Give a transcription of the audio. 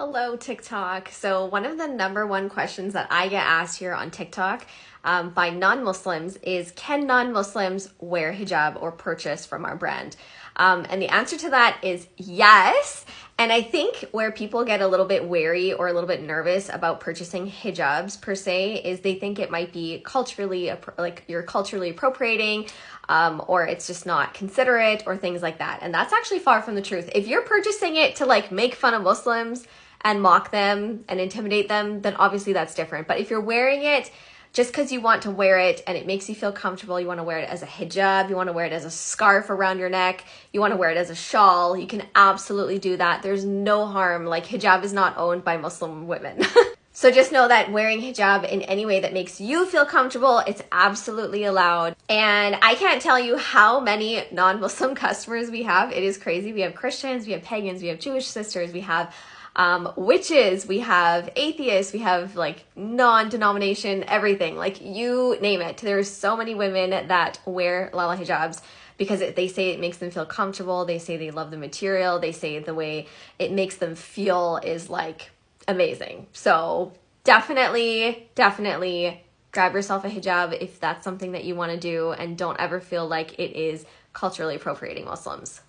Hello, TikTok. So one of the number one questions that I get asked here on TikTok by non-Muslims is, can non-Muslims wear hijab or purchase from our brand? And the answer to that is yes. And I think where people get a little bit wary or a little bit nervous about purchasing hijabs per se is they think it might be culturally, like you're culturally appropriating, or it's just not considerate or things like that. And that's actually far from the truth. If you're purchasing it to like make fun of Muslims and mock them and intimidate them, then obviously that's different. But if you're wearing it just because you want to wear it and it makes you feel comfortable, you want to wear it as a hijab, you want to wear it as a scarf around your neck, you want to wear it as a shawl, you can absolutely do that. There's no harm. Like, hijab is not owned by Muslim women. So just know that wearing hijab in any way that makes you feel comfortable, it's absolutely allowed. And I can't tell you how many non-Muslim customers we have. It is crazy. We have Christians, we have pagans, we have Jewish sisters, we have witches, we have atheists, we have like non-denomination, everything, like you name it. There's so many women that wear Lala hijabs because they say it makes them feel comfortable. They say they love the material. They say the way it makes them feel is like amazing. So definitely grab yourself a hijab if that's something that you want to do, and don't ever feel like it is culturally appropriating Muslims.